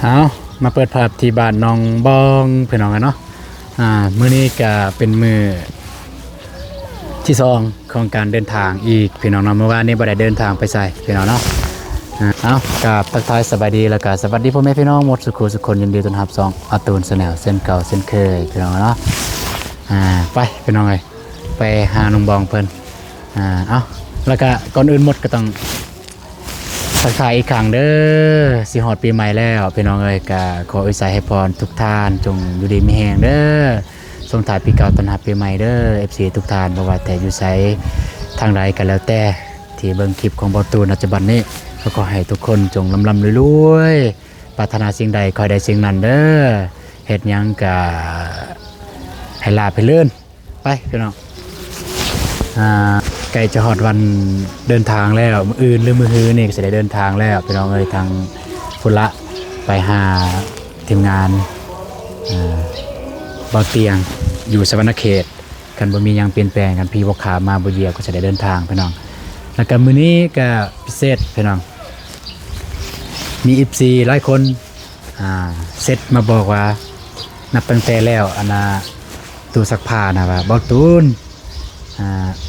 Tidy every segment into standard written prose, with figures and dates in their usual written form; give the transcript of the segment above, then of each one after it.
เอามาเปิดภาพที่บ้านน้องบองเพื่อนน้องกันเนาะมื้อนี้ก็เป็นมื้อที่สองของการเดินทางอีกพี่น้องเนาะเมื่อวานนี้บ่ได้เดินทางไปใส่พี่น้องเนาะเอากับทักทายสบายดีแล้วก็สวัสดีพ่อแม่พี่น้องหมดสุขสุขคนยินดีต้อนรับซองอาตูนแนลเส้นเก่าเส้นเคยพี่น้องเนาะไปพี่น้องเอ้ยไปหาน้องบองเพิ่นเอาแล้วก็ก่อนอื่นหมดก็ต้องทักทายอีกครั้งเด้อสิฮอดปีใหม่แล้วพี่น้องเอ้ยก็ขออวยพรให้พรทุกท่านจงอยู่ดีมีแรงเด้อส่งท้ายปีเก่าต้อนรับปีใหม่เด้อ FC ทุกท่านบ่ว่าแต่อยู่ไสทางใดก็แล้วแต่ที่เบิ่งคลิปของบ่ตูนปัจจุบันนี้ก็ขอให้ทุกคนจงร่ำรวยๆปรารถนาสิ่งใดขอให้ได้สิ่งนั้นเด้อเฮ็ดหยังก็ให้ลาภให้เลื่อนไปพี่น้องใกล้จะฮอดวันเดินทางแล้วมื้ออื่นหรือมื้อฮื้อนี่ก็สิได้เดินทางแล้วพี่น้องเอ้ยทางพุ่นละไปหาทีมงานบ่เตียงอยู่สวรรณเขตกันบ่มีหยังเปลี่ยนแปลงกันพี่บ่ขามาบ่เหยียบก็สิได้เดินทางพี่น้องแล้วก็มื้อนี้ก็พิเศษพี่น้องมี FC หลายคนเซตมาบอกว่านับตั้งแต่แล้วอันน่ะตู้ซักผ้านะว่าบ่ตูน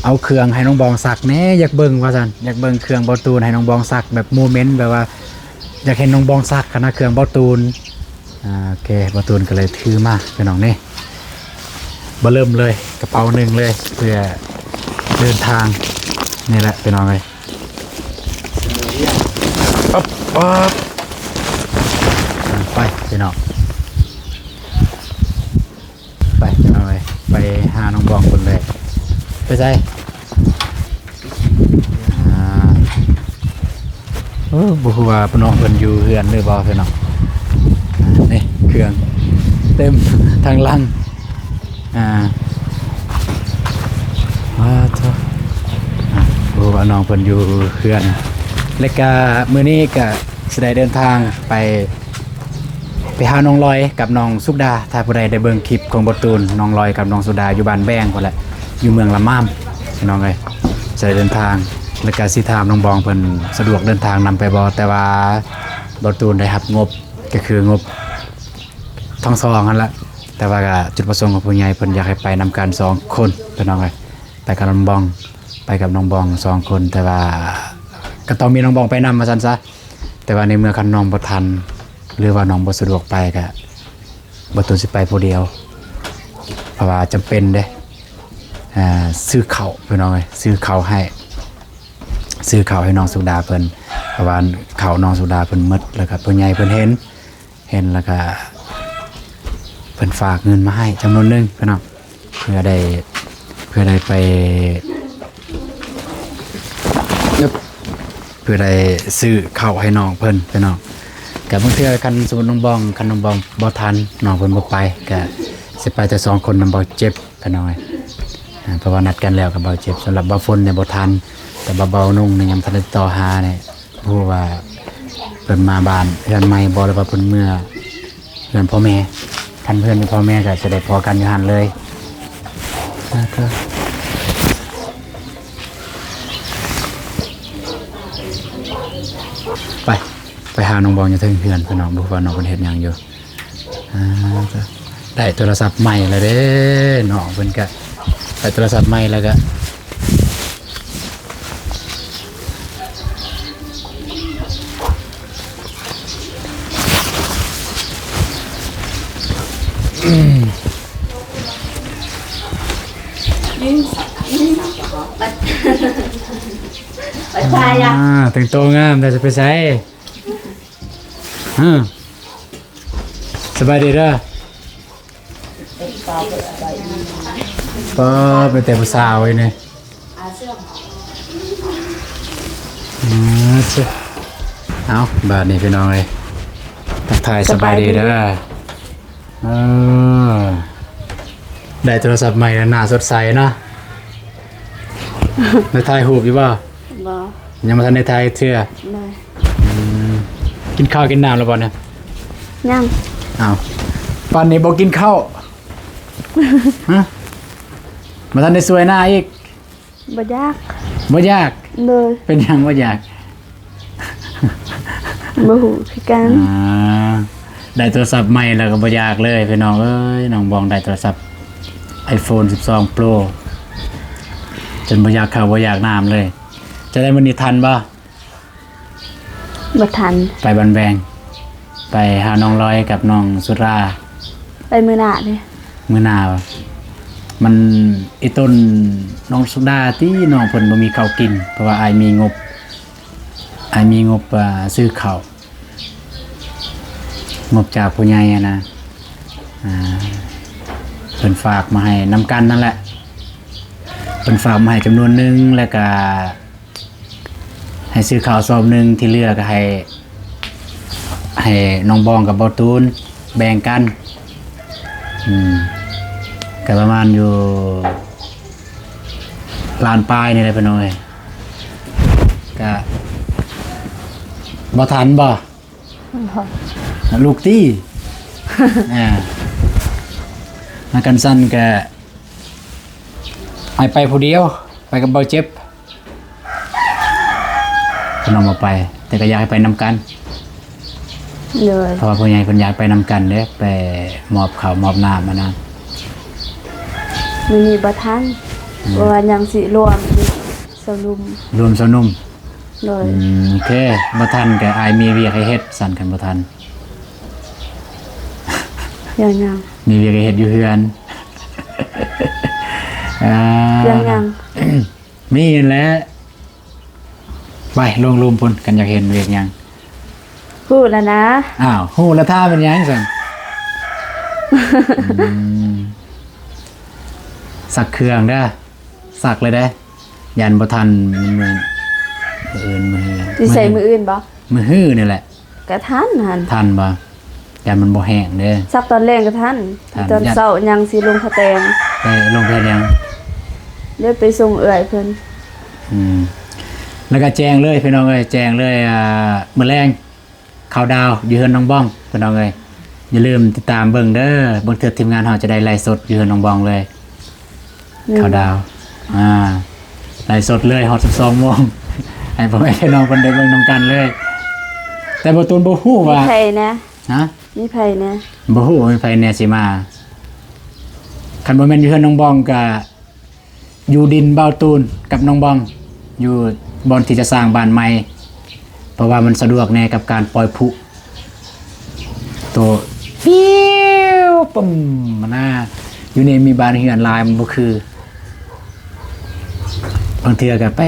เอาเครื่องให้น้องบองซักแน่อยากเบิ่งว่าซั่นอยากเบิ่งเครื่องบ่ตูนให้น้องบองซักแบบโมเมนต์แบบว่าอยากเห็นน้องบองซักนะเครื่องบ่ตูนโอเคบ่ตูนก็เลยถือมาพี่น้องนี่บ่เริ่มเลยกระเป๋าหนึ่งเลยเพื่อเดินทางนี่แหละพี่น้องเอ้ยปั๊บไปพี่น้องไปพี่น้องเอ้ยไปหาน้องบองคนเลยไปใส่บุหัวพี่น้องเพิ่นอยู่เฮือนหรือบ่พี่น้องนี่เครื่องเต็มทางลังเถอะบุหัวน้องเพิ่นอยู่เฮือนแล้วก็มื้อนี้ก็สิได้เดินทางไปหาน้องลอยกับน้องสุกดาถ้าผู้ใดได้เบิ่งคลิปของบ่ตูนน้องลอยกับน้องสุดาอยู่บ้านแบงพุ่นแหละอยู่เมืองละม่ามพี่น้องเอ้ยจะเดินทางแล้วก็สิถามน้องบองเพิ่นสะดวกเดินทางนำไปบ่แต่ว่าบ่ตูนได้รับงบก็คืองบทั้งสองนั่นแหละแต่ว่าก็จุดประสงค์ของผู้ใหญ่เพิ่นอยากให้ไปนำกัน2คนพี่น้องเอ้ยไปกับน้องบองไปกับน้องบอง2คนแต่ว่าก็ต้องมีน้องบองไปนำว่าซั่นซะแต่ว่าในเมื่อคันน้องบ่ทันหรือว่าน้องบ่สะดวกไปก็บ่ตูนสิไปผู้เดียวเพราะว่าจำเป็นเด้ซื้อข้าวพี่น้องเอ้ยซื้อข้าวให้น้องสุดาเพิ่นเพราะว่าข้าวน้องสุดาเพิ่นหมดแล้วก็ผู้ใหญ่เพิ่นเห็นแล้วก็เพิ่นฝากเงินมาให้จำนวนนึงพี่น้องเพื่อได้ไปเพื่อได้ซื้อข้าวให้น้องเพิ่นพี่น้องกับบางเทื่อคันสมมุติน้องบองบ่ทันน้องเพิ่นบ่ไปก็สิไปแต่2คนนำบ่เจ็บพี่น้องเพราะว่านัดกันแล้วกับบ่เจ็บสำหรับบ่ฝนเนี่ยบ่ทันแต่เบาๆนุ่งเนี่ยยังทันต่อหาเนี่ยผู้ว่าเพิ่นมาบ้านเพื่อนใหม่บ่หรือว่าเพิ่นเมื่อเพื่อนพ่อแม่คันเพื่อนพ่อแม่ก็จะได้พอกันอยู่หั่นเลยไปหาน้องบองอยู่ถึงเพื่อนพี่น้องบ่ว่าน้องเพิ่นเฮ็ดหยังอยู่ได้โทรศัพท์ใหม่แล้วเด้น้องเพิ่นก็ได้โทรศัพท์ใหม่แล้วก็แต่งตัวงามแต่จะไปใช้สบายดีเด้อป้าเป็นแต่ผู้สาวไอ้เนี่ยเอาบาดนี้พี่น้องเลยทักทายสบายดีเด้อได้โทรศัพท์ใหม่หน้าสดใสเนาะในไทยหูบอยู่ป่ะยังมาทันในไทยเชื่อกินข้าวกินน้ำแล้วป่ะเนี่ยยังอ้าวป่านนี้บอกกินข้าวฮะมาทันในสวยหน้าอีกบ่ยากเลยเป็นยังบ่ยาก บ่หูคือกัน ได้โทรศัพท์ใหม่แล้วก็บ่อยากเลยพี่น้องเอ้ยน้องบองได้โทรศัพท์ iPhone 12 Pro จนบ่อยากเข้าบ่อยากน้ำเลย จะได้มื้อนี้ทันบ่ บ่ทัน ไปบันแบงไปหาน้องร้อยกับน้องสุรา ไปมื้อหน้าเด้ มื้อหน้าบ่มันไอ้ต้นน้องสุดาที่น้องเพิ่นบ่มีข้าวกินเพราะว่าอายมีงบซื้อข้าวงบจากผู้ใหญ่อะนะเพิ่นฝากมาให้นำกันนั่นแหละเพิ่นฝากมาให้จำนวนหนึงแล้วก็ให้ซื้อข้าวซองหนึงที่เหลือก็ให้น้องบองกับบ่ตูนแบ่งกันก็ประมาณอยู่ล้านปลายนี่แหละพี่น้องเอ้ยก็บ่ทันบ่ ลูกตี้ มากันสั้นก็ไปผู้เดียวไปกับเบาเจ็บพี่น้องมาไปแต่ก็อยากให้ไปนำกัน เลย เพราะว่าผู้ใหญ่เพิ่นอยากไปนำกันเด้ไปมอบข้าวมอบน้ำมานะ มื้อนี้บ่ทันเพราะว่ายังสิรวมอีกสรุม รวมสนุ่ม เลย โอเคบ่ทันก็อายมีเวียกให้เฮ็ดสั่นกันบ่ทัน ยัง มีเวียกให้เฮ็ดอยู่เฮือน ยัง มีนั่นแหละไปลงรูมพุ่นกันอยากเห็นเวียกหยัง พูดแล้วนะ อ้าวฮู้แล้วท่าเป็นหยังสั่น สักเครื่องเด้อสักเลยเด้อยันบ่ทันมืออื่นมือ สิใส่มืออื่นบ่ มือฮื้อนี่แหละ ก็ทันหั่น ทันบ่ยันมันบ่แห้งเด้อ ซักตอนแรกก็ทัน ทัน ตอนเช้ายังสิลงพะแตง ไปลงเพลยัง เดี๋ยวไปส่งเอื้อยเพิ่น แล้วก็แจ้งเลยพี่น้องเอ้ยแจ้งเลยมื้อแรงข่าวดาวอยู่เฮือนน้องบ้องพี่น้องเอ้ยอย่าลืมติดตามเบิ่งเด้อบางเทื่อทีมงานเฮาจะได้ไลฟ์สดอยู่เฮือนน้องบ้องเลยข่าวดาวไลฟ์สดเลยฮอด12 โมง ให้พ่อแม่พี่น้องเพิ่นได้เบิ่งนํกันเลย แต่บ่ตูนบ่ฮู้ มี ว่า ไผนะ ฮะ มีไผนะ บ่ฮู้ว่ามีไผแน่สิมาคันบ่แม่นอยู่เฮือนน้องบ้องก็อยู่ดินเบาตูนกับน้องบ้องอยู่บอนที่จะสร้างบ้านใหม่เพราะว่ามันสะดวกแน่กับการปล่อยพลุตัวปิ้วปุ่มมันน่าอยู่นี่มีบ้านเฮือนหลายมันบ่คือบางเทื่อก็ไป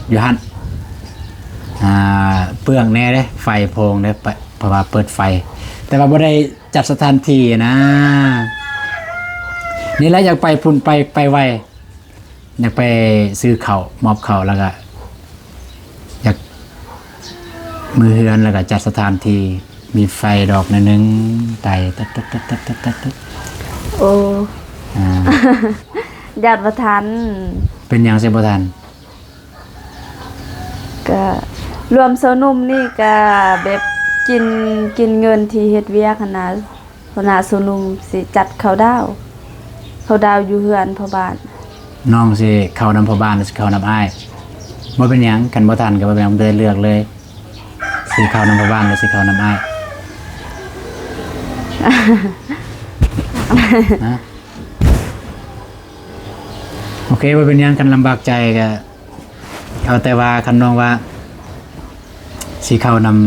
อยู่หั่นเปลืองแน่เด้ไฟโพงเด้เพราะว่าเปิดไฟแต่ว่าบ่ได้จัดสถานที่นะนี่แหละอยากไปพุ่นไปไวอยากไปซื้อข้าวมอบข้าวแล้วก็อยากมือเฮือนแล้วก็จัดสถานที่มีไฟดอกนึงไต่ตัดโอ้ ญาติบ่ทัน เป็นหยังสิบ่ทัน ก็รวมโซนุ่มนี่ก็แบบกินเงินที่เฮ็ดเวียกหั่นน่ะเพราะน่ะโซนุ่มสิจัดข้าวดาวอยู่เฮือนพ่อบ้าน น้องสิเข้านำพ่อบ้านหรือสิเข้านำอ้ายบ่เป็นหยังกันบ่ทันก็บ่เป็นหยังเลือกเลยสิเข้านำพ่อบ้านหรือสิเข้านำอ้าย นะโอเคบ่เป็นหยังกันลำบากใจก็เอาแต่ว่าคันน้องว่าสิเข้านำ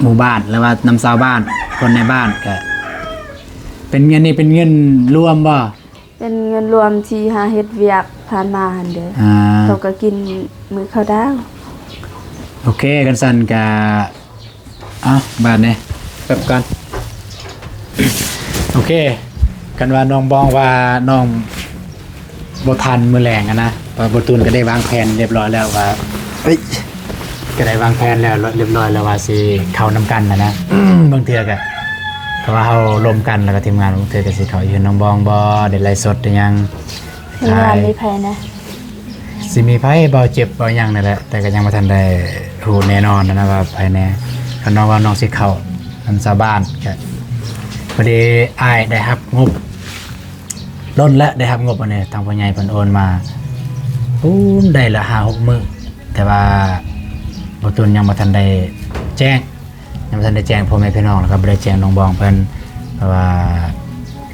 หมู่บ้านหรือว่านำชาวบ้านคนในบ้านก็เป็นเงินนี่เป็นเงินรวมบ่ เป็นเงินรวมที่หาเฮ็ดเวียกผ่านมาหั่นเด้อ อ่า เขาก็กินมื้อข้าวดาว โอเคกันสั่นกะบาทเนี่ยแป๊บกัน โอเค กันว่าน้องบองว่าน้องบ่ทันมื้อแรงอะนะว่าบ่ตูนก็ได้วางแผนเรียบร้อยแล้วว่าก็ได้วางแผนแล้วเรียบร้อยแล้วว่าสิเข้านำกันนะ บางเทื่อก็เพราะว่าเฮาร่วมกันแล้วก็ทีมงานบางเทื่อก็สิเข้าอยู่น้องบองบ่ได้ไลฟ์สดได้หยัง ทำงานมีไผนะ สิมีไผเบาเจ็บเบาหยังนั่นแหละแต่ก็ยังบ่ทันได้รู้แน่นอนนะว่าไผแน่คันน้องว่าน้องสิเข้านำชาวบ้านก็พอดีอ้ายได้รับงบล้นและได้รับงบอันนี้ทางพ่อใหญ่เพิ่นโอนมาได้ละ 5-6 มื้อแต่ว่าบ่ตุนยังบ่ทันได้แจ้งยัง ยังบ่ทันได้แจ้งพ่อแม่พี่น้องแล้วก็บ่ได้แจ้งน้องบองเพิ่นเพราะว่า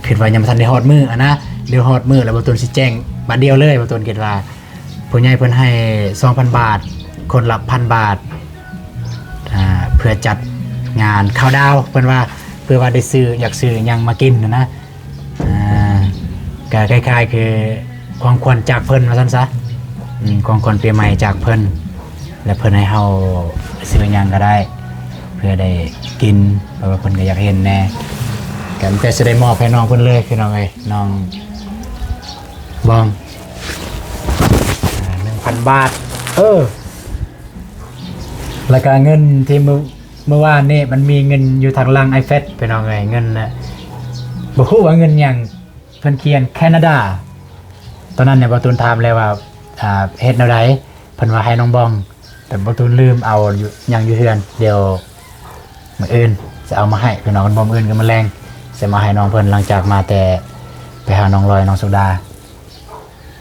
คิดว่ายังบ่ทันได้ฮอดมื้ออะนะเดี๋ยวฮอดมื้อแล้วบ่ตูนสิแจ้งบัดเดียวเลยบ่ตูนคิดว่าผู้ใหญ่เพิ่นให้ 2,000 บาทคนละ 1,000 บาทเพื่อจัดงานข้าวดาวเพิ่นว่าเพื่อว่าได้ซื้ออยากซื้อหยังมากินนะก็คล้ายๆคือของขวัญจากเพิ่นว่าซั่นซะของขวัญปีใหม่จากเพิ่นและเพิ่นให้เฮาซื้อหยังก็ได้เพื่อได้กินเพราะว่าเพิ่นก็อยากเห็นแน่กันแต่สิได้มอบให้น้องเพิ่นเลยคือน้องเอ้ยน้องบอง1,000 บาทแล้วก็เงินที่เมื่อวานนี่มันมีเงินอยู่ทางลัง iPad ไปน้องเอ้ยเงินน่ะบ่ฮู้ว่าเงินหยังเพิ่นเขียนแคนาดาตอนนั้นเนี่ยบ่ตูนถามเลยว่าเฮ็ดแนวใดเพิ่นว่าให้น้องบองแต่บ่ตูนลืมเอาอยู่หยังอยู่เฮือนเดี๋ยวมื้ออื่นจะเอามาให้พี่น้องกันบ่มื้ออื่นก็มื้อแลงสิมาให้น้องเพิ่นหลังจากมาแต่ไปหาน้องลอยน้องสุดา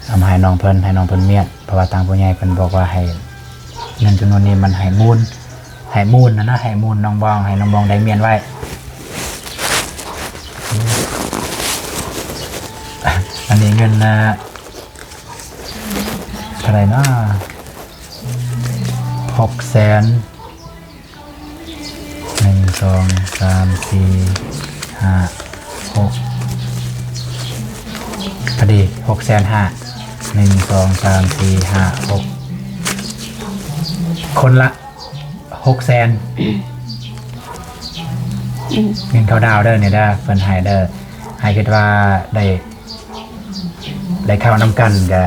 เอามาให้น้องเพิ่นเมียนเพราะว่าทางผู้ใหญ่เพิ่นบอกว่าให้เงินจำนวนนี้มันให้มูลนะให้มูลน้องบองให้น้องบองได้เมียนไว้อันนี้เงินเท่าไหร่นะ600,000 1 2 3 4 5 6พอดี650,000 1 2 3 4 5 6คนละ600,000เงินเขาดาวเด้อเนี่ยเด้อเพิ่นให้เด้อให้คิดว่าได้เข้านำกันก็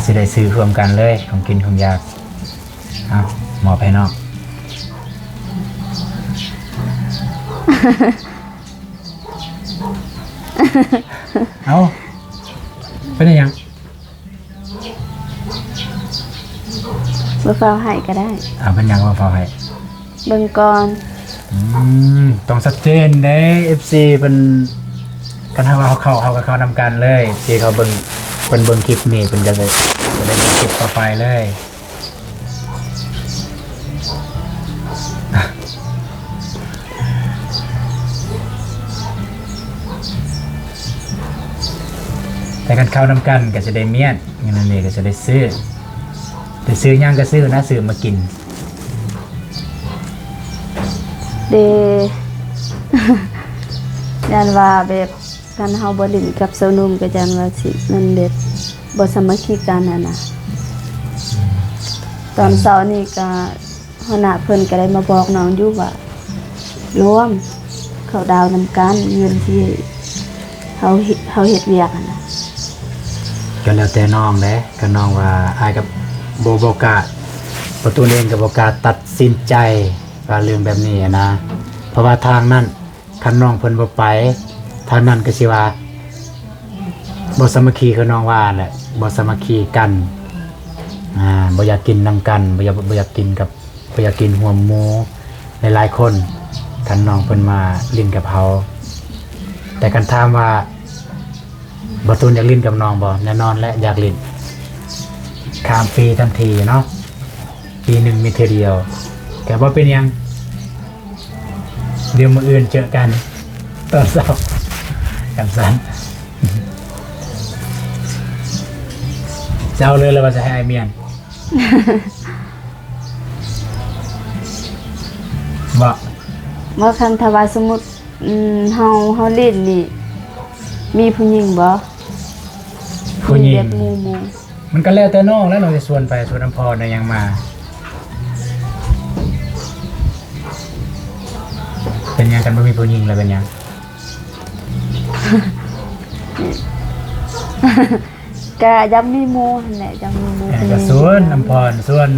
สิได้ซื้อรวมกันเลยของกินของอยากเอาหมอบให้น้อง เอาเป็นยังบ่ฟ้าวให้ก็ได้เป็นยังว่าฟ้าให้เบิ่งก่อนต้องชัดเจนเด้ FC เป็นกันถ้าว่าเขาก็เข้านำกันเลยที่เขาเบิ่งคลิปนี้เป็นจะได้คลิปต่อไปเลยแต่กันเข้านำกันก็จะได้เมียนเงินนี่ก็จะได้ซื้อย่างก็ซื้อนะซื้อมากินเดยันว่าแบบกันเฮาบ่ลิ้นกับเซานุ่มก็จันว่าสิมันแบบบ่สามัคคีกันน่ะตอนเช้านี่ก็หัวหน้าเพิ่นก็ได้มาบอกน้องอยู่ว่ารวมเขาดาวนำกันเงินที่เฮาเฮ็ดเวียกน่ะก็แล้วแต่น้องเด้ก็น้องว่าอายกับโบกาประตูเองกับโบกาตัดสินใจว่าเรื่องแบบนี้นะเพราะว่าทางนั้นคันน้องเพิ่นบ่ไปทางนั้นก็สิว่าบ่สามัคคีคือน้องว่าแหละบ่สามัคคีกันบ่อยากกินนำกันบ่อยากกินหัวหมูหลายๆคนคันน้องเพิ่นมาลิ้นกับเฮาแต่กันถามว่าบ่ตูนอยากลิ้นกับน้องบ่แน่นอนและอยากลิ้นข้ามปีทันทีเนาะปีหนึ่งมีเทอเดียวแต่ว่าเป็นยังเดี๋ยวมื้ออื่นเจอกันตอนเช้ากันสันเจ้าเลยแล้วว่าจะให้ไอเมียนบ่คันทว่าสมมุติเฮาเล่นนี่มีผู้หญิงบ่ผู้หญิงแบบหมู่มันก็แล้วแต่น้องแล้วน้องจะชวนไปชวนน้ำพรได้ยังมาเป็นยังกันบ่มีผู้หญิงเลยเป็นยังก็ยังมีหมู่นั่นแหละยังมีหมู่ก็ชวนน้ำพรชวน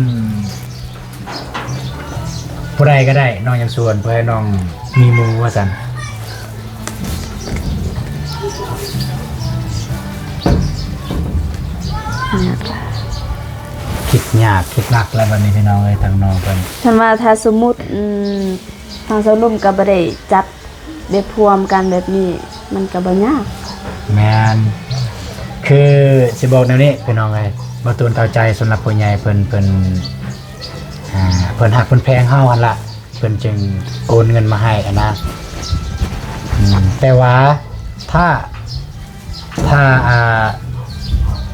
ผู้ใดก็ได้น้องอยากชวนเพื่อให้น้องมีหมู่ว่าซั่นคิดยากคิดหนักแล้ววันนี้พี่น้องเอ้ยทางน้องเพิ่นคันว่าถ้าสมมุติทางสนุ่มก็บ่ได้จัดได้พวมกันแบบนี้มันก็บ่ยากแม่นคือสิบอกแนวนี้พี่น้องเอ้ยบ่ตูนเข้าใจสำหรับผู้ใหญ่เพิ่น เพิ่นหักเพิ่นแพงเฮาหั่นล่ะเพิ่นจึงโอนเงินมาให้อะนะแต่ว่าถ้า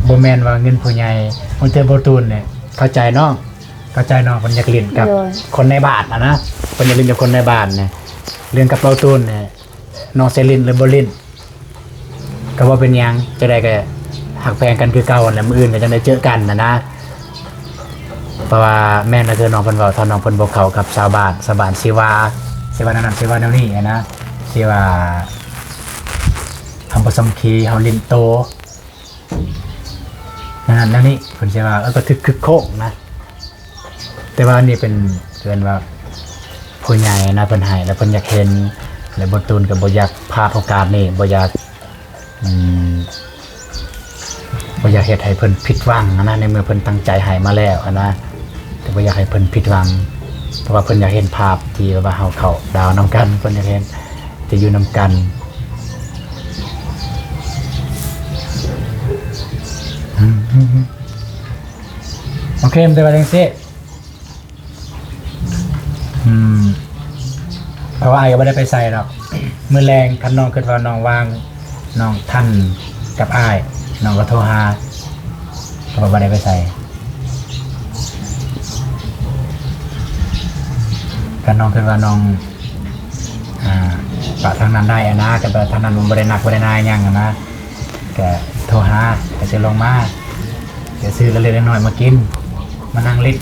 บ่แม่นว่าเงินผู้ใหญ่คนเทอบ่ตูนเนี่ยเข้าใจน้องเพิ่นอยากเล่นกับคนในบ้านอะนะเพิ่นอยากเล่นกับคนในบ้านเนี่ยเรื่องกับเบาตูนเนี่ยน้องเซลินหรือบ่เล่นก็บ่เป็นหยังจะได้ก็หักแพงกันคือเก่าแล้วมื้ออื่นก็จะได้เจอกันนะเพราะว่าแม่นก็คือน้องเพิ่นเว้าถ้าน้องเพิ่นบ่เข้ากับชาวบ้านสิว่านั้นสิว่าแนวนี้นะสิว่าทำบ่สมคีเฮาลิ้นโตนั่นนี่เพิ่นสิว่าก็คึกโคกนะแต่ว่านี่เป็นเพิ่นว่าผู้ใหญ่นะเพิ่นให้แล้วเพิ่นอยากเห็นแล้วบ่ตูนก็บ่อยากพลาดโอกาสนี้บ่อยากเฮ็ดให้เพิ่นผิดหวังนะในเมื่อเพิ่นตั้งใจให้มาแล้วนะแต่บ่อยากให้เพิ่นผิดหวังเพราะว่าเพิ่นอยากเห็นภาพที่ว่าเฮาเข้าดาวนํกันเพิ่นอยากเห็นที่อยู่นํกันโอเคมันจะว่าจังซี่เพราะว่าอ้ายก็บ่ได้ไปใส่หรอกมื้อแรงคันน้องคิดว่าน้องว่างน้องทันกับอ้ายน้องก็โทรหาก็บ่ได้ไปใส่คันน้องคิดว่าน้องปะทางนั้นได้นะก็แบบทางนั้นมันบ่ได้หนักบ่ได้นายหยังนะก็โทรหาก็สิลงมาก็ซื้อเล็กๆน้อยๆมากินมานั่งเล่น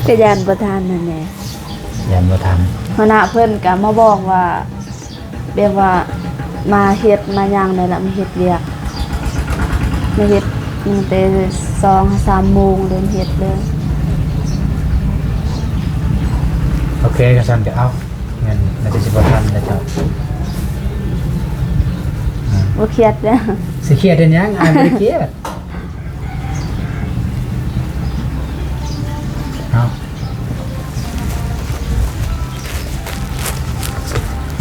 ก็ยานประธานนั่นแหละยันบ่ทันหัวหน้าเพิ่นก็มาบอกว่าแบบว่ามาเฮ็ดมาย่างได้ละมาเฮ็ดเวียกมาเฮ็ดตั้งแต่2-3 โมงเดินเฮ็ดเลยโอเคก็ซั่นก็เอาเงินน่าจะสิบ่ทันแล้วเจ้าบ่เครียดเด้อสิเครียดเฮ็ดหยังอ้ายบ่ได้เครียด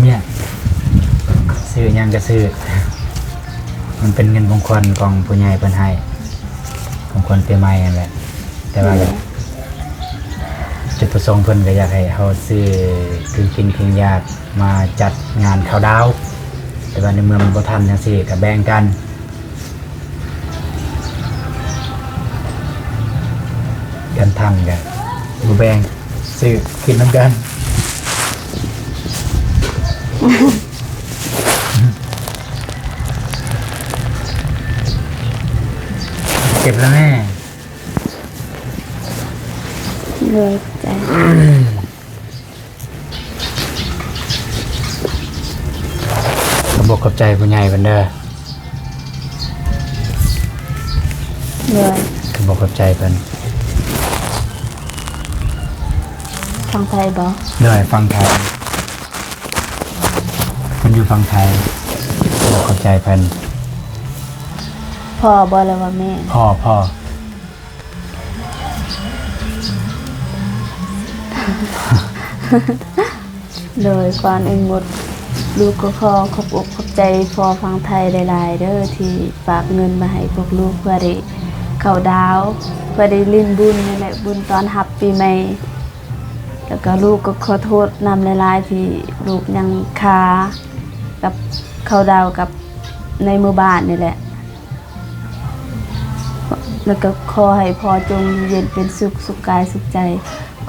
เนี่ยซื้อยังก็ซื้อมันเป็นเงินมงคลของผู้ใหญ่เพิ่นให้มงคลปีใหม่นั่นแหละแต่ว่าจุดประสงค์เพิ่นก็อยากให้เฮาซื้อคือกินยากมาจัดงานเข้าดาวแต่ว่าในเมืองมันบ่ทันจังซี่ก็แบ่งกันทันก็บ่แบ่งซื้อกินนำกันเก็บแล้วแม่เลยใจขอบใจผู้ใหญ่เพิ่นเด้อเลยขอบใจเพิ่นฟังไทยบ่เลยฟังไทยมันอยู่ฟังไทยขอบใจเพิ่นพ่อบ่แล้วว่าแม่พ่อเลยก่อนอื่นหมดลูกก็ขอขอบใจพ่อฟังไทยหลายๆเด้อที่ฝากเงินมาให้พวกลูกเพื่อได้เข้าดาวเพื่อได้ลิ้นบุญนี่แหละบุญตอนรับปีใหม่แล้วก็ลูกก็ขอโทษนำหลายๆที่ลูกยังคากับเข้าดาวกับในหมู่บ้านนี่แหละแล้วก็ขอให้พ่อจงเย็นเป็นสุขกายสุขใจ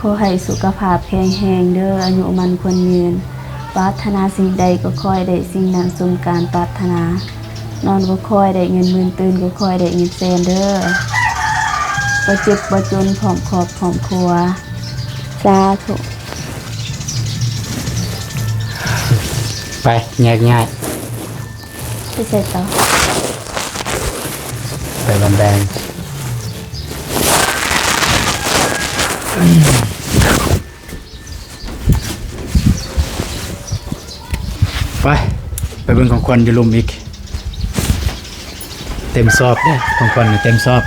ขอให้สุขภาพแข็งแรงเด้ออายุมันควรยืนปรารถนาสิ่งใดก็ขอให้ได้สิ่งนั้นสมการปรารถนานอนก็ขอให้ได้เงินหมื่นตื่นก็ขอให้ได้เงินแสนเด้อบ่เจ็บบ่จนพร้อมครอบพร้อมครัวสาธุไปง่ายไปใส่ต่อไปบำแดงไปเบิ่งของควันอยู่ลุมอีกเต็มซอบเนี่ยของควันเต็มซอบ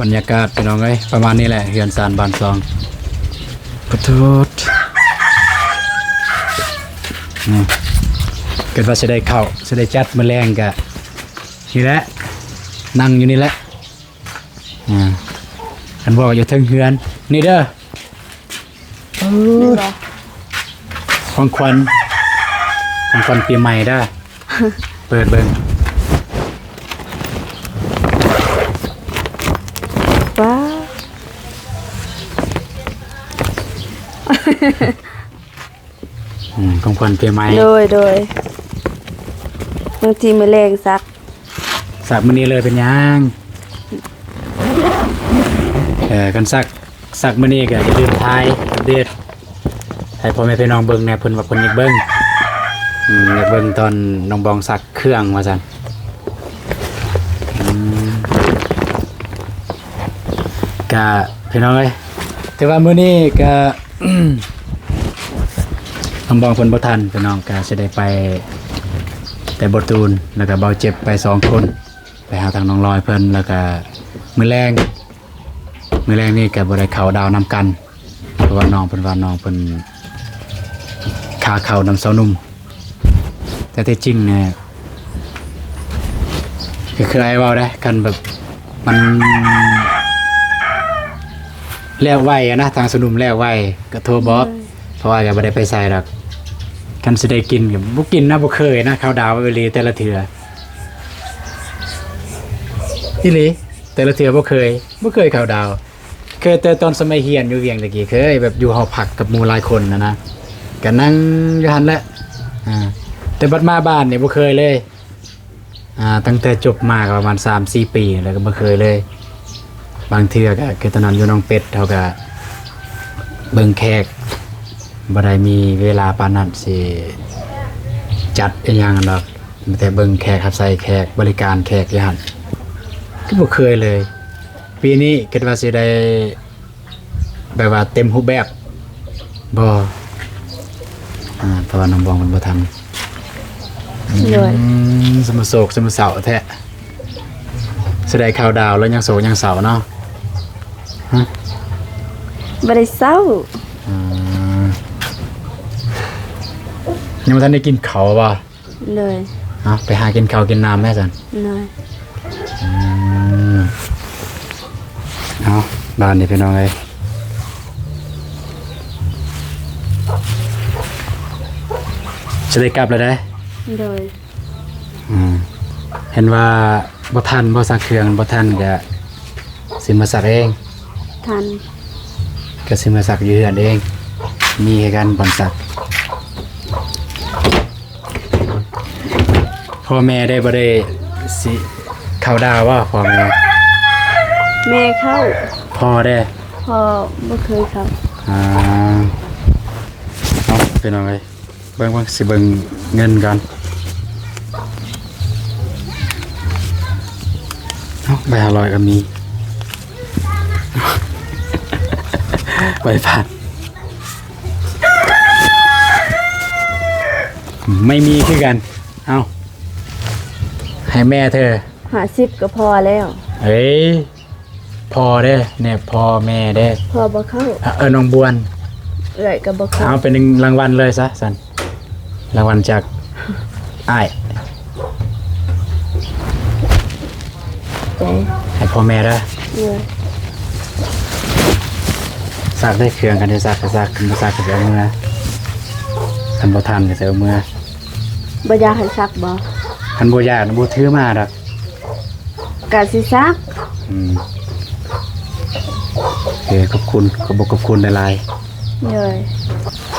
บรรยากาศพี่น้องเอ้ยประมาณนี้แหละเฮือนซานบานซอง ขอโทษนี่เกิดว่าจะได้เข้าจะได้จัดมื้อแรงกะนี่แหละนั่งอยู่นี่แหละอันบอกอยู่เทิงเฮือนนี่เด้อ นี่บ่ ของขวัญปีใหม่ได้ เปิดเบิ่ง ว้า ของขวัญปีใหม่ โดยบางทีมื้อแรงซัก สักมื้อนี้เลยเป็นหยังกันสักมื้อนี้ก็จะลืมถ่ายอัปเดตให้พ่อแม่พี่น้องเบิ่งแหน่เพิ่นว่าเพิ่นอยากเบิ่งอยากเบิ่งตอนน้องบองสักเครื่องว่าซั่นก็พี่น้องเอ้ยแต่ว่ามื้อนี้ก็ น้องบองเพิ่นบ่ทันพี่น้องก็สิได้ไปแต่บ่ตูนแล้วก็เบาเจ็บไป2คนไปหาทางน้องลอยเพิ่นแล้วก็มื้อแรงนี่ก็บ่ได้เข้าดาวนำกันเพราะว่าน้องเพิ่นขาเข้านำเสานุ่มแต่ที่จริงเนี่ยก็คือไอ้เว้าได้กันแบบมันแล้วไวอะนะทางสนุ่มแล้วไวก็โทรบอกเพราะว่าก็บ่ได้ไปใส่ดอกกันสิได้กินก็บ่กินนะบ่เคยนะข้าวดาวอีหลีแต่ละเทื่ออีหลีแต่ละเทื่อบ่เคยข้าวดาวเคยแต่ตอนสมัยเรียนอยู่เวียงตะกี้เคยแบบอยู่หอพักกับหมู่หลายคนนะก็นั่งอยู่หั่นแหละแต่บัดมาบ้านนี่บ่เคยเลยตั้งแต่จบมาก็ประมาณ 3-4 ปีแล้วก็บ่เคยเลยบางเทื่อก็คือตอนนั้นอยู่น้องเป็ดเฮาก็เบิ่งแขกบ่ได้มีเวลาปานนั้นสิจัดอีหยังดอกแต่เบิ่งแขกครับใส่แขกบริการแขกอยู่หั่นก็บ่เคยเลยปีนี้คิดว่าสิได้แบบว่าเต็มรูปแบบบ่เพราะว่าน้องบองมันบ่ทัน โดย สมุโศกสมุเสาแท้แสดงข่าวดาวแล้วยังโศกยังเสาเนาะ บ่ได้เศร้า ยังบ่ทันได้กินข้าวบ่ เลย ไปหากินข้าวกินน้ำแม่ซั่น เลย เอาบ้านนี่พี่น้องเอ้ยจะได้กลับแล้วได้ เลย เห็นว่าบ่ทันบ่ซักเครื่องบ่ทันก็สิมาซักเอง ทัน ก็สิมาซักอยู่เฮือนเองมีให้กันบ่ซักพ่อแม่ได้บ่ได้สิเข้าดาวว่าพ่อแม่ แม่เข้า พ่อได้ พอบ่เคยเข้า เอาเป็นเอาไงเบิ่งสิเบิ่งเงินก่อนเอาใบ500ก็มี ใบพันไม่มีคือกันเอาให้แม่เธอ 50ก็พอแล้ว เอ้ยพ่อเด้เนี่ยพ่อแม่เด้ พอบ่เข้า น้องบวน เอื้อยก็บ่เข้า เอาเป็นรางวัลเลยซะสันรางวัลจากอ้าย ใจ ให้พ่อแม่เด้อ เลย ซักได้เครื่องกันได้ซักก็ซักกันบ่ซักก็เอามือคันบ่ทันก็เอามือ บ่อยากให้ซักบ่ คันบ่ยากบ่ถือมาดอก ก็สิซัก โอเคขอบคุณหลาย เลย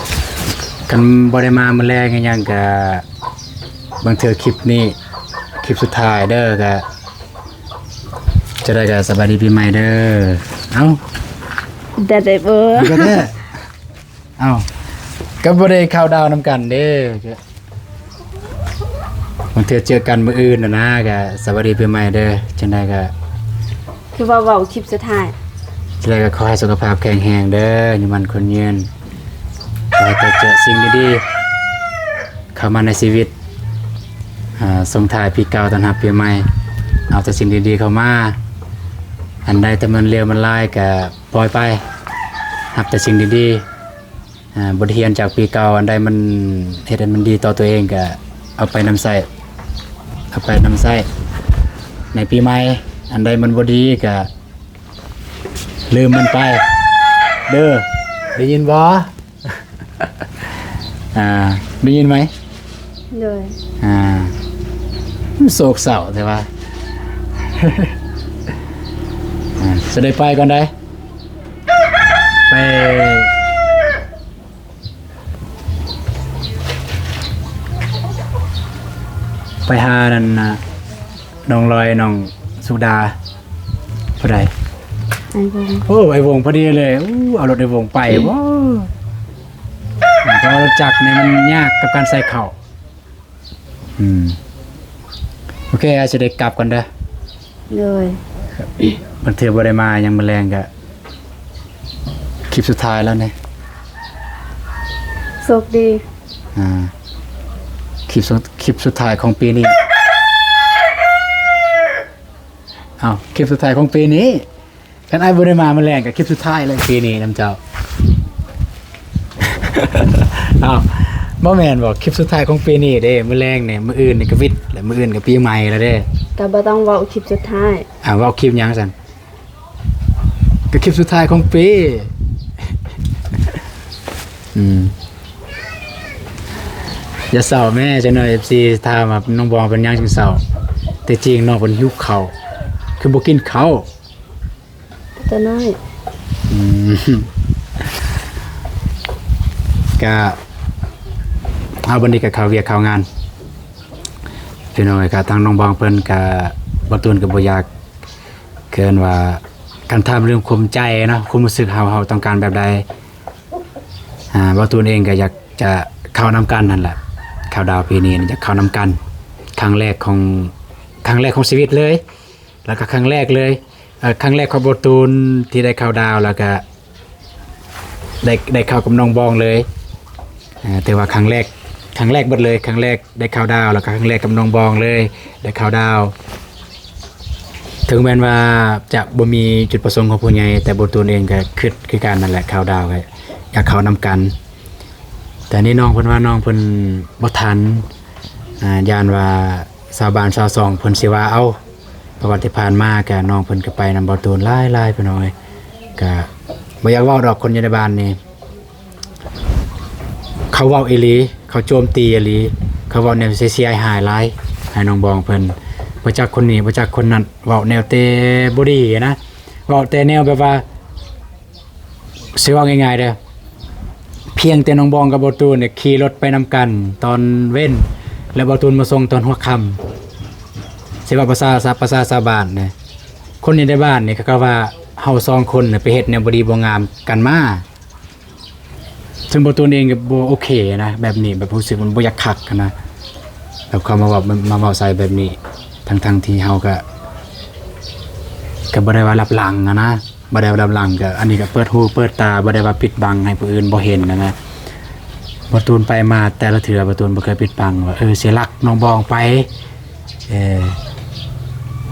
ๆกันบ่ได้มามื้อแรกหยังก็บางเทื่อคลิปนี้คลิปสุดท้ายเด้อก็จะได้ก็สวัสดีปีใหม่เด้อเอ้า ได้เบ่ ก็แท้เอ้าก็บ่ได้เข้าดาวนำกันเด้บางเทื่อเจอกันมื้ออื่นนะก็สวัสดีปีใหม่เด้อจังได๋ก็ คือว่าเว้าคลิปสุดท้าย จังได๋ก็ขอให้สุขภาพแข็งแรงเด้ออยู่มันคนยืนขอให้เจอสิ่งดีๆเข้ามาในชีวิตส่งท้ายปีเก่าต้อนรับปีใหม่เอาแต่สิ่งดีๆเข้ามาอันใดแต่มันเลวมันร้ายก็ปล่อยไปรับแต่สิ่งดี บทเรียนจากปีเก่าอันใดมันเฮ็ดให้มันดีต่อตัวเองก็เอาไปนำใช้ในปีใหม่อันใดมันบ่ดีก็ลืมมันไปเด้อได้ยินบ่ ได้ยินไหม เลย โศกเศร้าใช่ปะ จะได้ไปก่อนได้ไปหานั่นน่ะน้องลอยน้องสุดาผู้ใด ไอ้วง โอ้ไอวงพอดีเลยอู้เอารถไอวงไปว้าวเพราะรถจักรเนี่ยมันยากกับการใส่เข่าโอเคอาจจะได้กลับกันเด้อ เลย มันเถื่อบ่ได้มายังมาแรงกะคลิปสุดท้ายแล้วเนี่ย โชคดี คลิปสุดท้ายของปีนี้คลิปสุดท้ายของปีนี้กันไอ้บ่ได้มาแรงกับคลิปสุดท้ายเลยปีนี้น้ำเจ้า บ่แม่นบอกคลิปสุดท้ายของปีนี้เด้มื้อแรงเนี่ยมื้ออื่นนี่ก็วิทย์และมื้ออื่นก็ปีใหม่แล้วเด้ ก็บ่ต้องเว้าคลิปสุดท้าย เว้าคลิปหยังซั่นก็คลิปสุดท้ายของปี อย่าเศร้าแม่จังหน่อย FC ถามว่าน้องบองเป็นหยังจึงเศร้าแต่จริงน้องเพิ่นหิวข้าวคือบ่กินข้าว ตัวน้อย ก็เอาบันนี้กับเขาเวียกเขางานพี่น้องก็ทางน้องบองเพิ่นก็บ่ตูนก็บ่อยากเกินว่าการทำเรื่องความใจเนาะความรู้สึกเฮาต้องการแบบใดบ่ตูนเองก็อยากจะเข้านำกันนั่นแหละเข้าดาวปีนี้อยากเข้านำกันครั้งแรกของชีวิตเลยแล้วก็ครั้งแรกเลยครั้งแรกของบ่ตูนที่ได้เข้าดาวแล้วก็ได้เข้ากับน้องบองเลยแต่ว่าครั้งแรกหมดเลยครั้งแรกได้เข้าดาวแล้วก็ครั้งแรกกับน้องบองเลยได้เข้าดาวถึงแม้ว่าจะบ่มีจุดประสงค์ของผู้ใหญ่แต่บ่ตูนเองก็คือการนั่นแหละเข้าดาวก็อยากเข้านำกันแต่นี่น้องเพิ่นว่าน้องเพิ่นบ่ทันย่านว่าชาวบ้านชาวซองเพิ่นสิว่าเอาประวัติผ่านมาก็น้องเพิ่นก็ไปนำบ่ตูนหลายๆไปหน่อยก็บ่อยากเว้าดอกคนอยู่ในบ้านนี่เขาเว้าอีหลีเขาโจมตีอีหลีเขาเว้าแนวเสียหายหลายให้น้องบองเพิ่นบ่จักคนนี้บ่จักคนนั้นเว้าแนวเตบ่ดีนะเว้าแต่แนวแบบว่าสิเว้าง่ายๆเด้อเพียงแต่น้องบองกับบ่ตูนเนี่ยขี่รถไปนำกันตอนเว้นแล้วบ่ตูนมาส่งตอนหัวค่ำสิว่าภาษาชาวบ้านเนี่ยคนในบ้านนี่ก็ว่าเฮา2คนน่ะไปเฮ็ดแนวบ่ดีบ่งามกันมาซึ่งบ่ตูนเองก็บ่โอเคนะแบบนี้แบบรู้สึกมันบ่อยากคักนะแบบเขามาเว้าใส่แบบนี้ทั้งที่เฮาก็บ่ได้ว่ารับหลังนะบ่ได้ว่ารับหลังก็อันนี้ก็เปิดหูเปิดตาบ่ได้ว่าปิดบังให้ผู้อื่นบ่เห็นนะบ่ตูนไปมาแต่ละเทื่อบ่ตูนบ่เคยปิดบังว่าเสียหลักน้องบองไป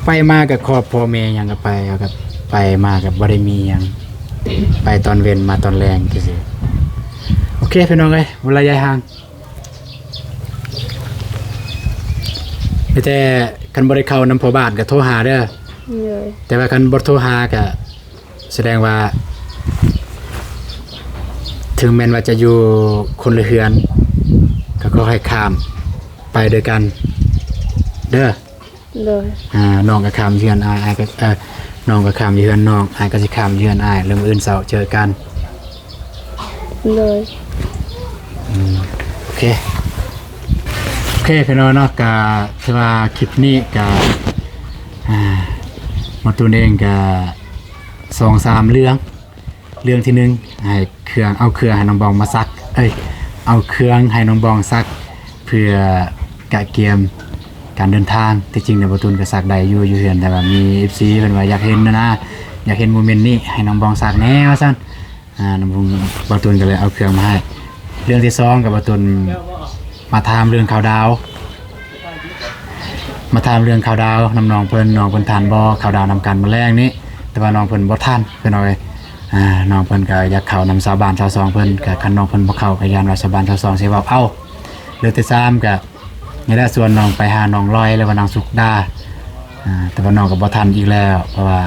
ไปมากับครอบพ่อแม่หยังก็ไปครับไปมากับบ่ได้มีหยังไปตอนเว้นมาตอนแรงซื่อโอเคพี่น้องเอ้ยระยะห่างแต่คันบ่ได้เข้านำพ่อบ้านก็โทรหาเด้อ เลย แต่ว่าคันบ่โทรหาก็แสดงว่าถึงแม้นว่าจะอยู่คนละเฮือนก็ขอให้ข้ามไปด้วยกันเด้อ เลย น้องก็ข้ามเฮือนอ้ายก็น้องก็ข้ามเฮือนน้องอ้ายก็สิข้ามเฮือนอ้ายเรื่องอื่นเช้าเจอกัน เลย โอเคพี่น้องเนาะก็ถือว่าคลิปนี้ก็มาตูนเองก็2-3เรื่องที่1ให้เอาเครื่องให้น้องบองมาซักเอาเครื่องให้น้องบองซักเพื่อกะเกียมการเดินทางที่จริงเนี่ยมาตูนก็ซักได้อยู่เฮือนแต่ว่ามี FC เพิ่นว่าอยากเห็นนะอยากเห็นโมเมนต์นี้ให้น้องบองซักแน่ว่าซั่นน้องบองมาตูนก็เลยเอาเครื่องมาให้เรื่องที่2กับมาตูนมาถามเรื่องข่าวดาวน้องเพิ่นทานบ่ข่าวดาวนำกันมื้อแรกนี้แต่ว่าน้องเพิ่นบ่ทันเพิ่นเอาไว้ น้องเพิ่นก็อยากเข้านำชาวบ้านชาวซองเพิ่นก็คันน้องเพิ่นบ่เข้าก็ย่านว่าชาวบ้านชาวซองสิเว้าเอ้าเหลือแต่3ก็นี่แหละส่วนน้องไปหาน้องลอยแล้วว่าน้องสุกดาแต่ว่าน้องก็บ่ทันอีกแล้วเพราะว่า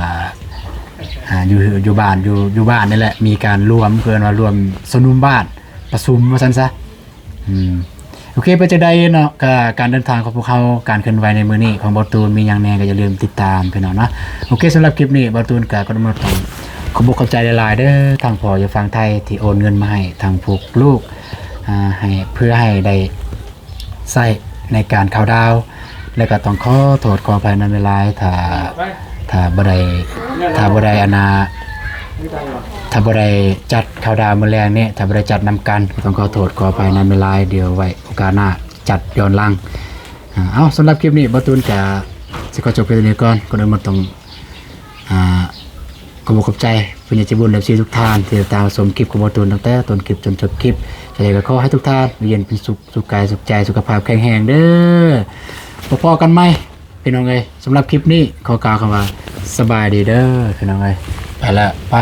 อยู่บ้านอยู่บ้านนี่แหละมีการรวมเพิ่นว่ารวมสนุมบ้านประชุมว่าซั่นซะโอเคไปจะได้เนาะก็การเดินทางของพวกเขาการเคลื่อนไหวในมื้อนี้ของบ่ตูนมีหยังแหน่ก็อย่าลืมติดตามพี่น้องเนาะโอเคสำหรับคลิปนี้บ่ตูนก็ต้องมาต้องขอบอกขอบใจหลายๆเด้อทางพ่ออยู่ฝั่งไทยที่โอนเงินมาให้ทางพวกลูกให้เพื่อให้ได้ใช้ในการเข้าดาวแล้วก็ต้องขอโทษขออภัยในเวลาถ้าบ่ได้ถ้าบ่ได้ถ้าบ่ได้จัดเข้าดาวมื้อแรงนี้ถ้าบ่ได้จัดนำกันก็ต้องขอโทษขออภัยในเวลาเดียวไว้โอกาสหน้าจัดย้อนหลังเอาสำหรับคลิปนี้บ่ตูนจะสิขอจบเพียงเท่านี้ก่อนก่อนอื่นบ่ต้องขอบอกขอบใจผู้ใหญ่ใจบุญและพี่ทุกท่านที่ติดตามชมคลิปของบ่ตูนตั้งแต่ต้นคลิปจนจบคลิปจะได้ก็ขอให้ทุกท่านอยู่เย็นเป็นสุขสุขกายสุขใจสุขภาพแข็งแรงเด้อพอๆกันไหมพี่น้องเอ้ยสำหรับคลิปนี้ขอกล่าวคำว่าสบายดีเด้อพี่น้องเอ้ยไปแล้วไป